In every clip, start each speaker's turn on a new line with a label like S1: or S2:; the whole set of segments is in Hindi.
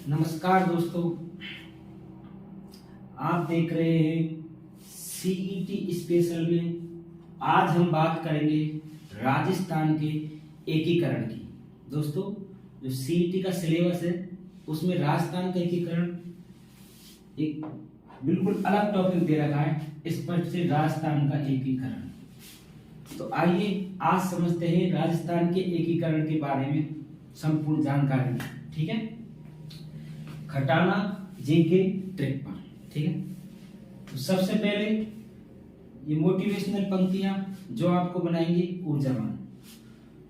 S1: नमस्कार दोस्तों, आप देख रहे हैं सीईटी स्पेशल में। आज हम बात करेंगे राजस्थान के एकीकरण की। दोस्तों, जो सीईटी का सिलेबस है उसमें राजस्थान का एकीकरण एक बिल्कुल अलग टॉपिक दे रखा है, स्पष्ट से राजस्थान का एकीकरण। तो आइए आज समझते हैं राजस्थान के एकीकरण के बारे में संपूर्ण जानकारी। ठीक है, खटाना जी के ट्रिक पर। ठीक है, तो सबसे पहले ये मोटिवेशनल पंक्तियां जो आपको बनाएंगे ऊर्जावान।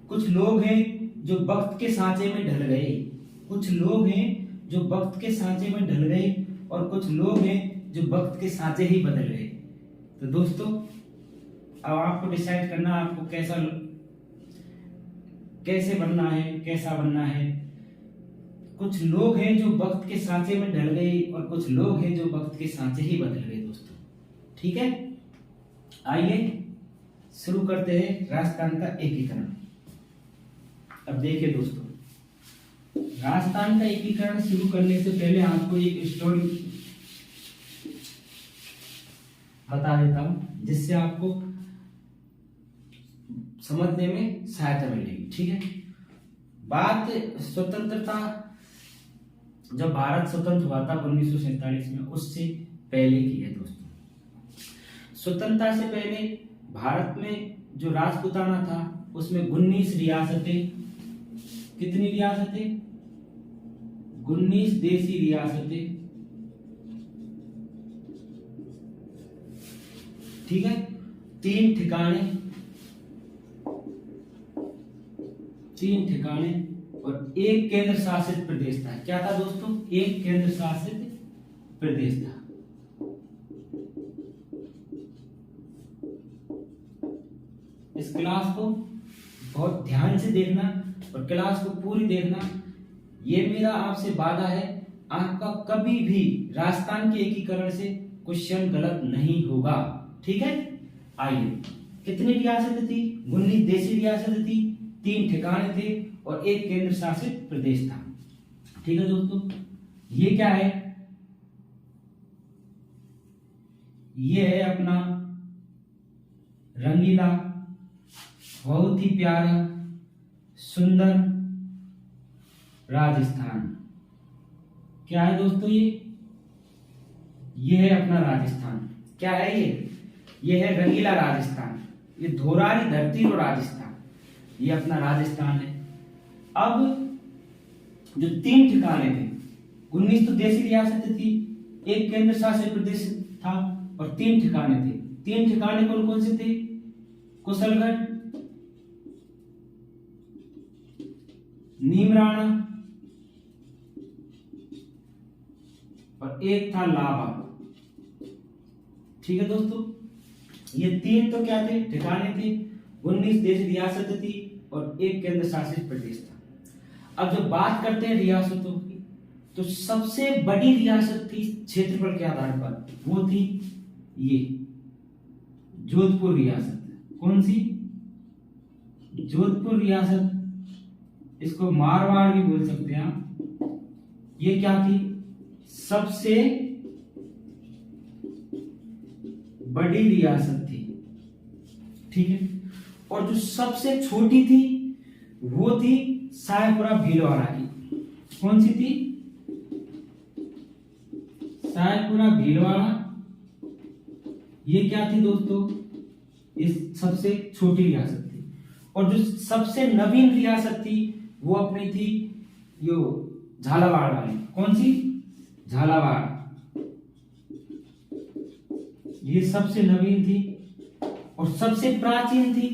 S1: कुछ लोग हैं जो वक्त के सांचे में ढल गए, कुछ लोग हैं जो वक्त के सांचे में ढल गए और कुछ लोग हैं जो वक्त के सांचे ही बदल गए। तो दोस्तों, अब आपको डिसाइड करना आपको कैसे बनना है, कैसा बनना है। कुछ लोग हैं जो वक्त के सांचे में ढल गए और कुछ लोग हैं जो वक्त के सांचे ही बदल गए दोस्तों। ठीक है, आइए शुरू करते हैं राजस्थान का एकीकरण। अब देखिए दोस्तों, राजस्थान का एकीकरण शुरू करने से पहले आपको एक स्टोरी बता देता हूं जिससे आपको समझने में सहायता मिलेगी। ठीक है, बात स्वतंत्रता, जब भारत स्वतंत्र हुआ था 1947 में, उससे पहले की है दोस्तों। स्वतंत्रता से पहले भारत में जो राजपूताना था उसमें 19 रियासतें, कितनी रियासतें? 19 देसी रियासतें। ठीक है, 3 ठिकाने और एक केंद्र शासित प्रदेश था। क्या था दोस्तों? एक केंद्र शासित प्रदेश था। इस क्लास को बहुत ध्यान से देखना और क्लास को पूरी देखना। ये मेरा आपसे वादा है, आपका कभी भी राजस्थान के एकीकरण से क्वेश्चन गलत नहीं होगा। ठीक है, आइए, कितनी रियासतें थी? 19 देशी रियासतें थी, 3 ठिकाने थे और एक केंद्र शासित प्रदेश था। ठीक है दोस्तों, ये क्या है? ये है अपना रंगीला, बहुत ही प्यारा सुंदर राजस्थान। क्या है दोस्तों? ये है अपना राजस्थान। क्या है ये है रंगीला राजस्थान। ये धोरारी धरती और राजस्थान, ये अपना राजस्थान है। अब जो 3 ठिकाने थे, 19 तो देशी रियासतें थी, एक केंद्र शासित प्रदेश था और 3 ठिकाने थे। 3 ठिकाने कौन कौन से थे? कुशलगढ़, नीमराणा और एक था लाबा। ठीक है दोस्तों, ये 3 तो क्या थे? ठिकाने थे। 19 देशी रियासतें थी और एक केंद्र शासित प्रदेश था। अब जब बात करते हैं रियासतों की, तो सबसे बड़ी रियासत थी क्षेत्रफल के आधार पर, वो थी ये जोधपुर रियासत। कौन सी? जोधपुर रियासत। इसको मारवाड़ भी बोल सकते हैं आप। ये क्या थी? सबसे बड़ी रियासत थी। ठीक है, और जो सबसे छोटी थी वो थी सायपुरा भीलवाड़ा की। कौन सी थी? सायपुरा भीलवाड़ा। ये क्या थी दोस्तों? इस सबसे छोटी रियासत थी। और जो सबसे नवीन रियासत थी वो अपनी थी यो झालावाड़ वाली। कौन सी? झालावाड़। ये सबसे नवीन थी और सबसे प्राचीन थी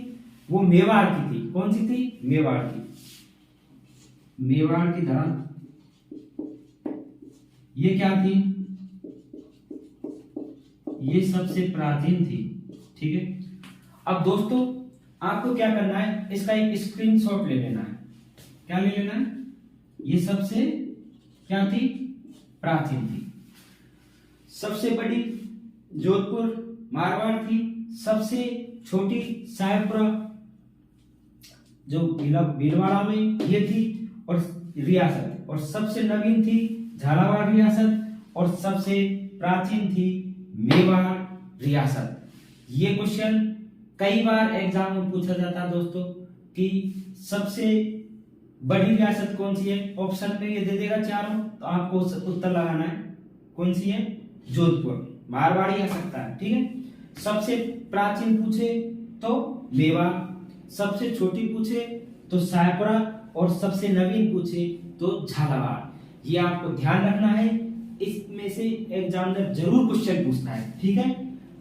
S1: वो मेवाड़ की थी। कौन सी थी? मेवाड़ की। मेवाड़ की धरा ये क्या थी? ये सबसे प्राचीन थी। ठीक है, अब दोस्तों आपको क्या करना है, इसका एक स्क्रीनशॉट ले लेना है। क्या ले लेना है? ये सबसे क्या थी? प्राचीन थी। सबसे बड़ी जोधपुर मारवाड़ थी, सबसे छोटी सायपुरा जो भीलवाड़ा में ये थी और रियासत, और सबसे नवीन थी झालावाड़ रियासत, और सबसे प्राचीन थी मेवाड़ रियासत। ये क्वेश्चन कई बार एग्जाम में पूछा जाता है दोस्तों कि सबसे बड़ी रियासत कौन सी है। ऑप्शन में ये दे देगा चारों, तो आपको उत्तर लगाना है कौन सी है। जोधपुर, मारवाड़ी आ सकता है, ठीक है। सबसे प्राचीन पूछे तो मेवाड़, सबसे छोटी पूछे तो सायपुरा, और सबसे नवीन पूछे तो झालावाड़। ये आपको ध्यान रखना है, इसमें से एग्जामिनर जरूर क्वेश्चन पूछता है, ठीक है।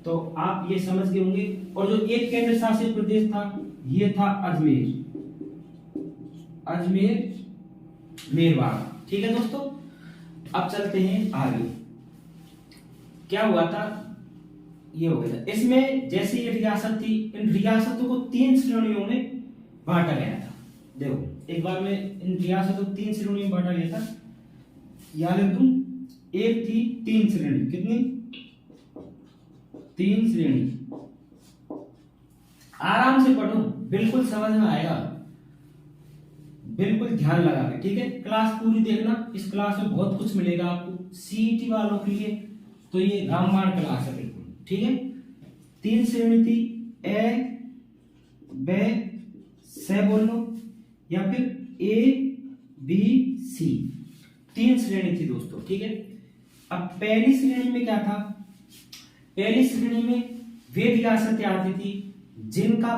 S1: तो आप ये समझ गए होंगे। और जो एक केंद्र शासित प्रदेश था ये था अजमेर, मेरवाड़, ठीक है दोस्तों। अब चलते हैं आगे। क्या हुआ था, ये हो गया था। इसमें जैसे ये रियासत थी, इन रियासतों को 3 श्रेणियों में बांटा गया था। देखो एक बार में इन रियासतों को 3 श्रेणियों में बांटा गया था, याद रख दूं। एक थी 3 श्रेणी, कितनी 3 श्रेणी। आराम से पढ़ो, बिल्कुल समझ में आएगा, बिल्कुल ध्यान लगा के, ठीक है। क्लास पूरी देखना, इस क्लास में बहुत कुछ मिलेगा आपको सीईटी वालों के लिए, तो ये रामबाण क्लास है बिल्कुल, ठीक है। 3 श्रेणी थी, ए बे से बोलो या फिर ए बी सी, 3 श्रेणी थी दोस्तों, ठीक है। अब पहली श्रेणी में क्या था, पहली श्रेणी में वे रियासतें आती थी जिनका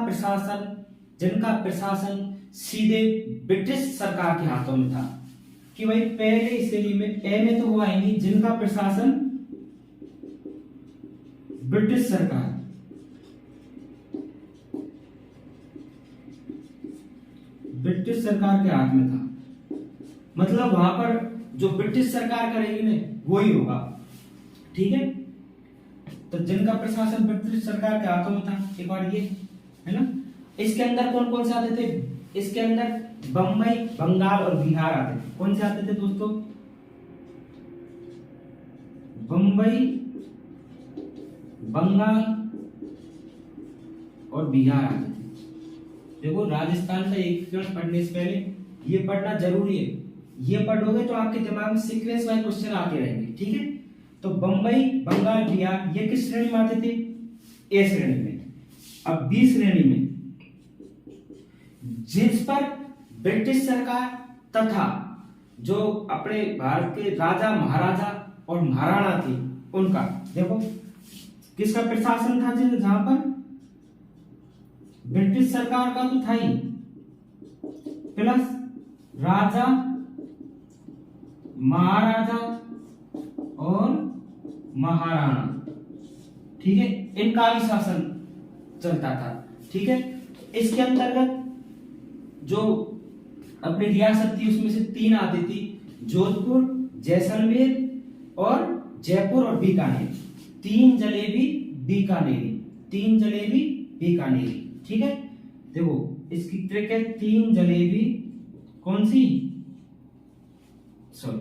S1: प्रशासन सीधे ब्रिटिश सरकार के हाथों में था। कि भाई पहले श्रेणी में ए में तो वो आएंगी जिनका प्रशासन ब्रिटिश सरकार के हाथ में था। मतलब वहां पर जो ब्रिटिश सरकार करेगी ना वही होगा, ठीक है। तो जिनका प्रशासन ब्रिटिश सरकार के हाथों में था, एक बार ये है ना। इसके अंदर कौन कौन से आते थे, इसके अंदर बम्बई, बंगाल और बिहार आते थे। कौन से आते थे दोस्तों, बम्बई, बंगाल और बिहार आते थे। देखो राजस्थान का एकीकरण पढ़ने से पहले ये पढ़ना जरूरी है। ये पढ़ोगे तो आपके दिमाग में सीक्वेंस वाइज क्वेश्चन आते रहेंगे, ठीक है। तो बंबई, बंगाल, बिहार ये किस श्रेणी में आते थे, ए श्रेणी में। अब बी श्रेणी में जिस पर ब्रिटिश सरकार तथा जो अपने भारत के राजा, महाराजा और महाराणा थे उनका, देखो किसका प्रशासन था, जहां पर ब्रिटिश सरकार का तो था ही, प्लस राजा, महाराजा और महाराणा, ठीक है, इनका भी शासन चलता था, ठीक है। इसके अंतर्गत जो अपनी रियासत थी उसमें से 3 आती थी, जोधपुर, जैसलमेर और जयपुर और बीकानेर। 3 जलेबी बीकानेरी, ठीक है। देखो इसकी ट्रिक है, 3 जलेबी कौन सी, सॉरी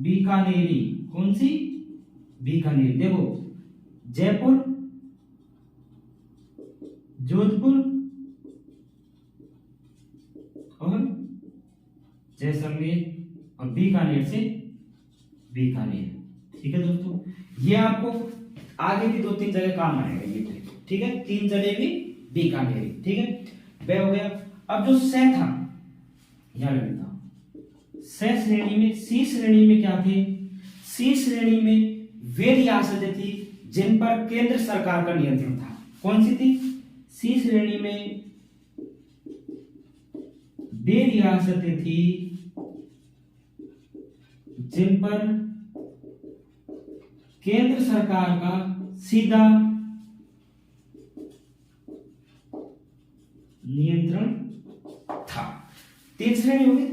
S1: बीकानेरी, कौन सी बीकानेर। देखो जयपुर, जोधपुर और जैसलमेर और बीकानेर से बीकानेर, ठीक है दोस्तों। ये आपको आगे भी 2-3 जगह काम आएगा ये ट्रिक, ठीक है। 3 जलेबी बीकानेरी, ठीक है, वह हो गया। अब जो से था याद रखना, से श्रेणी में, सी श्रेणी में क्या थे, सी श्रेणी में वे रियासतें थी जिन पर केंद्र सरकार का नियंत्रण था। कौन सी थी, सी श्रेणी में वे रियासतें थी जिन पर केंद्र सरकार का सीधा नियंत्रण था। 3 श्रेणी होगी।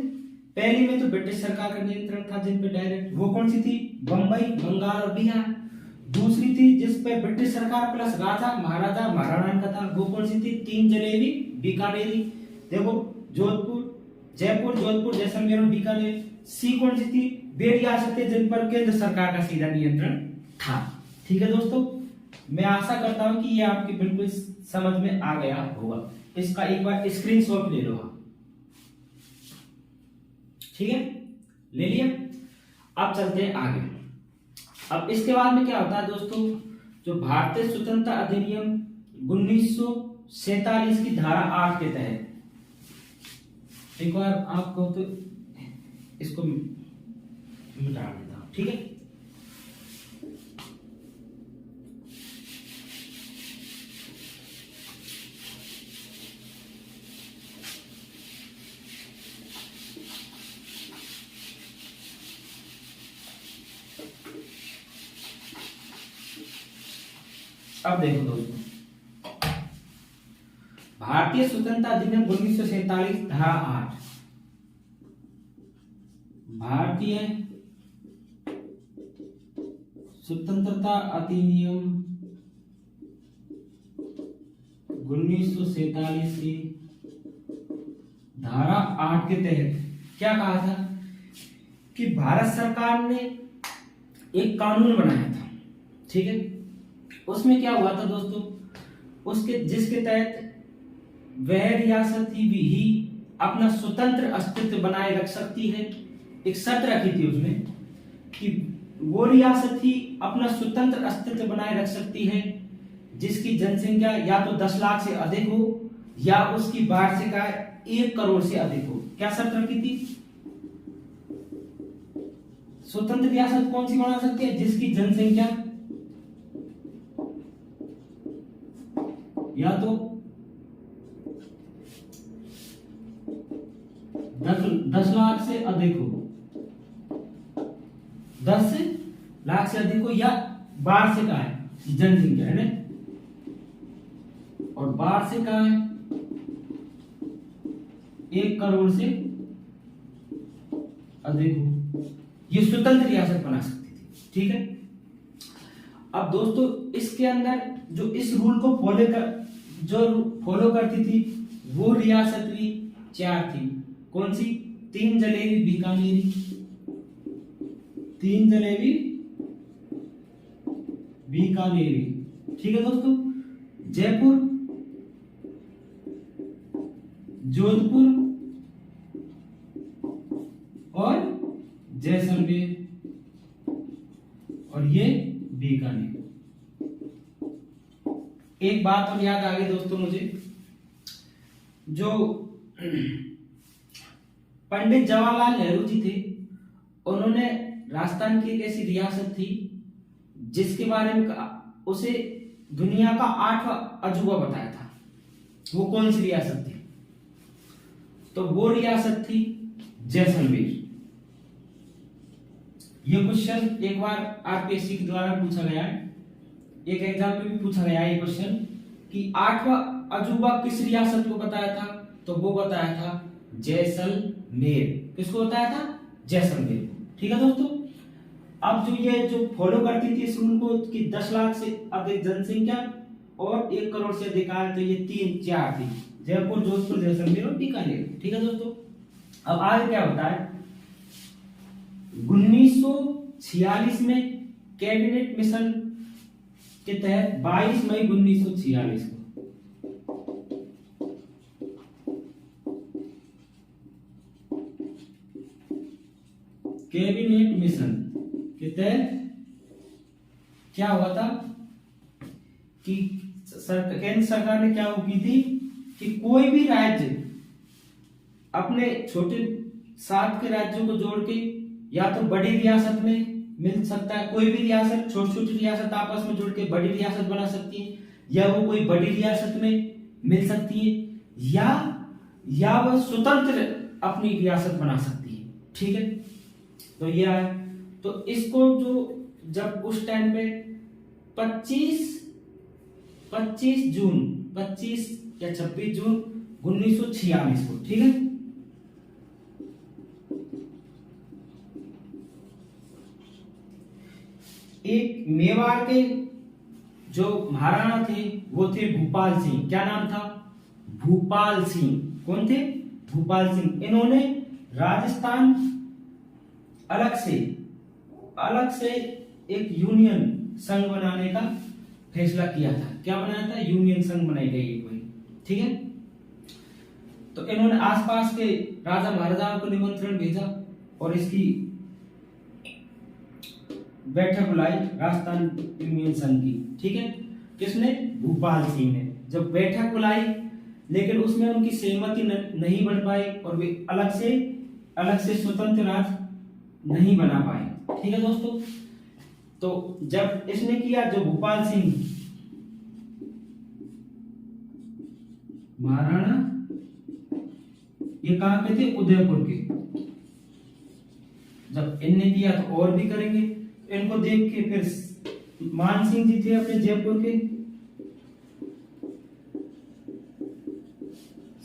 S1: पहली में तो ब्रिटिश सरकार का नियंत्रण था जिन पे डायरेक्ट, वो कौन सी थी, बंबई, बंगाल और बिहार। दूसरी थी जिस पे ब्रिटिश सरकार प्लस राजा, महाराजा, महाराणा का था, वो कौन सी थी, 3 जलेबी बीकानेरी। देखो जोधपुर, जयपुर, जोधपुर, जैसलमेर और बीकानेर। सी कौन सी थी, वे रियासतें जिन पर केंद्र सरकार का सीधा नियंत्रण था, ठीक है दोस्तों। मैं आशा करता हूं कि ये आपकी बिल्कुल समझ में आ गया होगा। इसका एक बार स्क्रीनशॉट ले लो आप, ठीक है, ले लिया। अब चलते हैं आगे। अब इसके बाद में क्या होता है दोस्तों, जो भारतीय स्वतंत्रता अधिनियम 1947 की धारा 8 के तहत, एक बार आपको तो इसको मिटा देता हूं, ठीक है। अब देखो दोस्तों, भारतीय स्वतंत्रता अधिनियम 1947 धारा 8, भारतीय स्वतंत्रता अधिनियम 1947 की धारा 8 के तहत क्या कहा था कि भारत सरकार ने एक कानून बनाया था, ठीक है। उसमें क्या हुआ था दोस्तों, उसके जिसके तहत वह रियासत ही अपना स्वतंत्र अस्तित्व बनाए रख सकती है। एक शर्त रखी थी उसमें कि वो रियासत ही अपना स्वतंत्र अस्तित्व बनाए रख सकती है जिसकी जनसंख्या या तो 10 लाख से अधिक हो या उसकी वार्षिक आय 1 करोड़ से अधिक हो। क्या शर्त रखी थी? स्वतंत्र रियासत कौन सी बना सकती है? जिसकी जनसंख्या या तो 10 लाख से अधिक हो, 10 लाख से अधिक हो, या वार्षिक आय जनसंख्या है ना, और वार्षिक आय 1 करोड़ से अधिक हो, ये स्वतंत्र रियासत बना सकती थी, ठीक है। अब दोस्तों इसके अंदर जो इस रूल को फॉलो करती थी वो रियासत भी 4 थी। कौन सी? 3 जलेबी बीकानेरी, 3 जलेबी बीकानेरी, ठीक है दोस्तों। जयपुर, जोधपुर और जैसलमेर, और ये बीकानेर। एक बात और याद आ गई दोस्तों मुझे, जो पंडित जवाहरलाल नेहरू जी थे, उन्होंने राजस्थान की एक ऐसी रियासत थी जिसके बारे में उसे दुनिया का 8वां अजूबा बताया था। वो कौन सी रियासत थी? तो वो रियासत थी जैसलमेर। ये क्वेश्चन एक बार आरपीएससी के द्वारा पूछा गया है, एक एग्जाम में भी पूछा गया है ये क्वेश्चन कि 8वां अजूबा किस रियासत को बताया था? तो वो बताया था जैसलमेर। किसको बताया था? जैसलमेर, ठीक है दोस्तों। अब जो फॉलो करती थी इस रूल को कि 10 लाख से अधिक जनसंख्या और 1 करोड़ से अधिक आय, तो ये 4 थी, जयपुर, जोधपुर, जैसलमेर और बीकानेर, ठीक है दोस्तों। अब आगे क्या होता है, 1946 में कैबिनेट मिशन के तहत 22 मई 1946 को कैबिनेट मिशन के तहत क्या हुआ था कि केंद्र सरकार ने क्या की थी कि कोई भी राज्य अपने छोटे 7 के राज्यों को जोड़ के या तो बड़ी रियासत में मिल सकता है, कोई भी रियासत छोटी छोटी रियासत आपस में जुड़ के बड़ी रियासत बना सकती है, या वो कोई बड़ी रियासत में मिल सकती है, या वह स्वतंत्र अपनी रियासत बना सकती है, ठीक है। तो यह है, तो इसको जो जब उस टाइम पे 25 या 26 जून 1946 को, ठीक है। एक मेवाड़ के जो महाराणा थे वो थे भूपाल सिंह। क्या नाम था? भूपाल सिंह। कौन थे? भूपाल सिंह। इन्होंने राजस्थान अलग से एक यूनियन संघ बनाने का फैसला किया था। क्या बनाया था? यूनियन संघ बनाई गई कोई, ठीक है। तो इन्होंने आसपास के राजा महाराजाओं को निमंत्रण भेजा और इसकी बैठक बुलाई राजस्थान यूनियन संघ की, ठीक है, किसने? भूपाल सिंह ने। जब बैठक बुलाई लेकिन उसमें उनकी सहमति नहीं बन पाई और वे अलग से स्वतंत्र राज्य नहीं बना पाए, ठीक है दोस्तों। तो जब इसने किया, जो भूपाल सिंह महाराणा, ये कहां के थे? उदयपुर के। जब इनने किया तो और भी करेंगे। इनको देख के फिर मान सिंह जी थे अपने जयपुर के,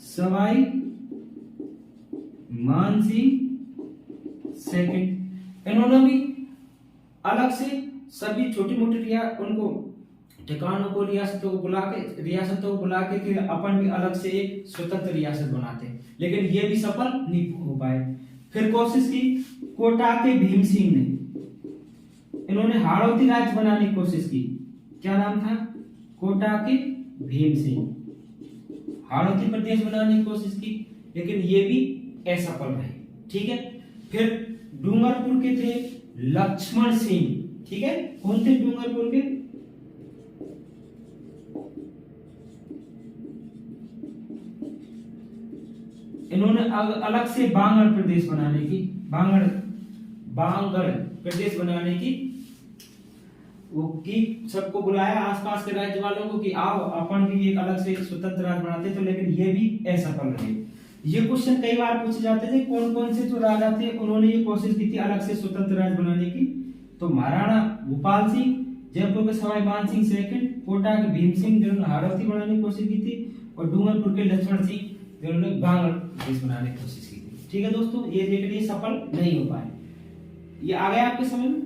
S1: सवाई मान सिंह सेकंड, इन्होंने भी अलग से सभी छोटी मोटी उनको ठिकानों को रियासतों को बुला के फिर अपन भी अलग से एक स्वतंत्र रियासत बनाते हैं, लेकिन ये भी सफल नहीं हो पाए। फिर कोशिश की कोटा के भीम सिंह ने, इन्होंने हाड़ौती राज्य बनाने की कोशिश की। क्या नाम था? कोटा के भीम सिंह, हाड़ौती प्रदेश बनाने की कोशिश की, लेकिन ये भी असफल रहे, ठीक है। फिर डूंगरपुर के थे लक्ष्मण सिंह, ठीक है। कौन थे डूंगरपुर के? इन्होंने अलग से बांगड़ प्रदेश बनाने की, बांगड़ प्रदेश बनाने की वो की सबको बुलाया, आसपास के राज्य वालों को, कि आओ अपन भी एक अलग से स्वतंत्र राज्य बनाते, तो लेकिन ये भी असफल रहे। ये क्वेश्चन कई बार पूछे जाते थे, कौन कौन से जो राजा थे उन्होंने ये कोशिश की थी अलग से स्वतंत्र राज्य बनाने की? तो महाराणा भूपाल सिंह, जयपुर के सवाई मान सिंह सेकंड, कोटा के भीम सिंह जिन्होंने हाड़ौती बनाने की कोशिश की थी, और डूंगरपुर के लक्ष्मण सिंह जिन्होंने बांगड़ प्रदेश बनाने की कोशिश की थी, ठीक है दोस्तों। ये देख लिए सफल नहीं हो पाए। ये आ गया आपके समझ में?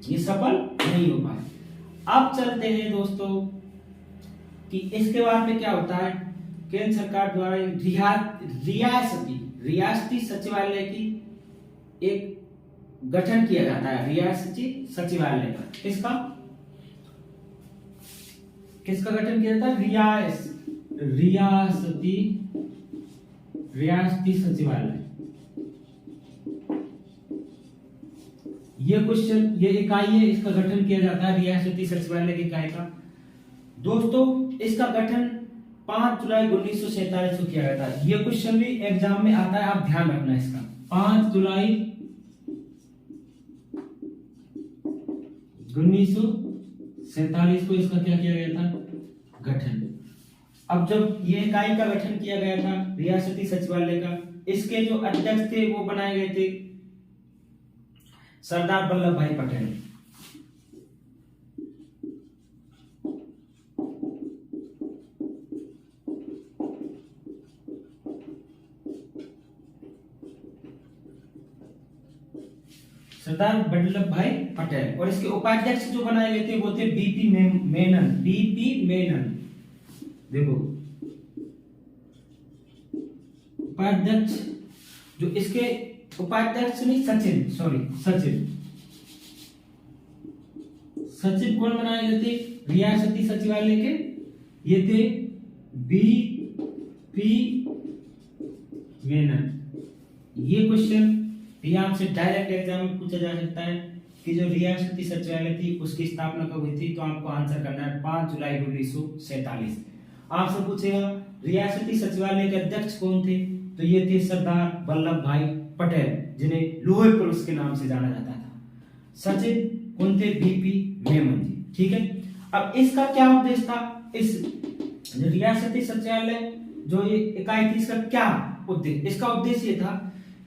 S1: ये सफल नहीं हो पाए। अब चलते हैं दोस्तों कि इसके बाद में क्या होता है। केंद्र सरकार द्वारा रियासती सचिवालय की एक गठन किया जाता है, रियासती सचिवालय का। किसका गठन किया जाता है? रियासती सचिवालय। ये क्वेश्चन, ये इकाई है, इसका गठन किया जाता है रियासती सचिवालय की इकाई का। दोस्तों इसका गठन 5 जुलाई 1947 को किया गया था। ये क्वेश्चन भी एग्जाम में आता है, आप ध्यान रखना इसका। 5 जुलाई 1947 को इसका क्या किया गया था? गठन। अब जब ये इकाई का गठन किया गया था रियासती सचिवालय का, इसके जो अध्यक्ष थे वो बनाए गए थे सरदार वल्लभ भाई पटेल। सरदार वल्लभ भाई पटेल। और इसके उपाध्यक्ष जो बनाए गए थे वो थे बीपी मेनन। देखो उपाध्यक्ष, जो इसके उपाध्यक्ष नहीं, सचिव कौन बनाए गए थे रियासती सचिवालय के? ये थे बीपी मेनन। ये क्वेश्चन यहाँ से डायरेक्ट एग्जाम में पूछा जा सकता है कि जो रियासती सचिवालय थी उसकी स्थापना कब हुई थी? तो आपको आंसर करना है 5 जुलाई 1947। आपसे पूछेगा रियासती सचिवालय के अध्यक्ष कौन थे? तो ये थे सरदार वल्लभ भाई पटेल, जिन्हें लोहे पुरुष के नाम से जाना जाता था। सचिव कौन थे? बीपी मेमन जी, ठीक है। अब इसका क्या उद्देश्य था? इस रियासती सचिवालय जो ये इकाई थी, इसका क्या उद्देश्य? इसका उद्देश्य ये था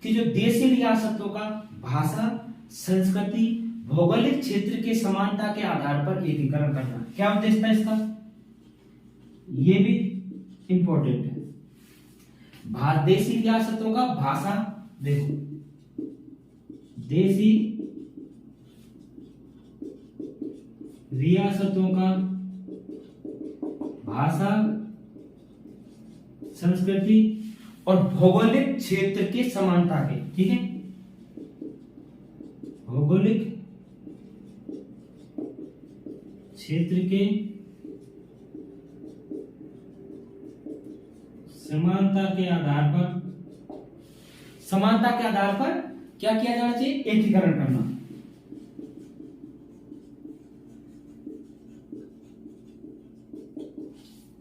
S1: कि जो देशी रियासतों का भाषा, संस्कृति, भौगोलिक क्षेत्र के समानता के आधार पर एकीकरण करना। क्या उद्देश्य था इसका? ये भी इंपॉर्टेंट है। देशी रियासतों का भाषा, देखो देशी रियासतों का भाषा, संस्कृति और भौगोलिक क्षेत्र के समानता के, ठीक है, भौगोलिक क्षेत्र के समानता के आधार पर क्या किया जाना चाहिए? एकीकरण करना।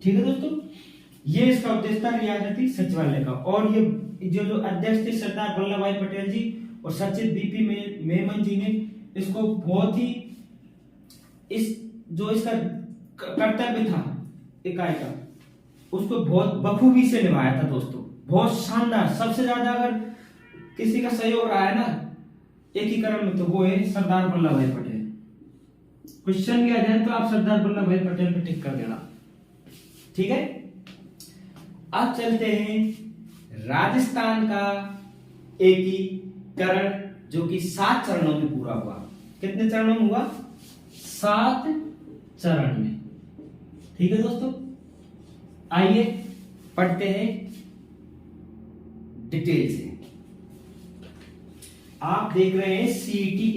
S1: ठीक है दोस्तों, ये इसका उद्देश्य था रियासती सचिवालय का। और ये जो अध्यक्ष थे सरदार वल्लभ भाई पटेल जी और सचिव बीपी मेमन जी ने इसको बहुत ही इसका कर्तव्य था इकाई का, उसको बहुत बखूबी से निभाया था दोस्तों, बहुत शानदार। सबसे ज्यादा अगर किसी का सहयोग रहा है ना एकीकरण में तो वो है सरदार वल्लभ भाई पटेल। क्वेश्चन भी आ जाए तो आप सरदार वल्लभ भाई पटेल पे टिक कर देना, ठीक है। अब चलते हैं राजस्थान का एकीकरण, जो कि 7 चरणों में पूरा हुआ। कितने चरणों में हुआ? 7 चरण में, ठीक है दोस्तों। आइए पढ़ते हैं डिटेल से। आप देख रहे हैं सीईटी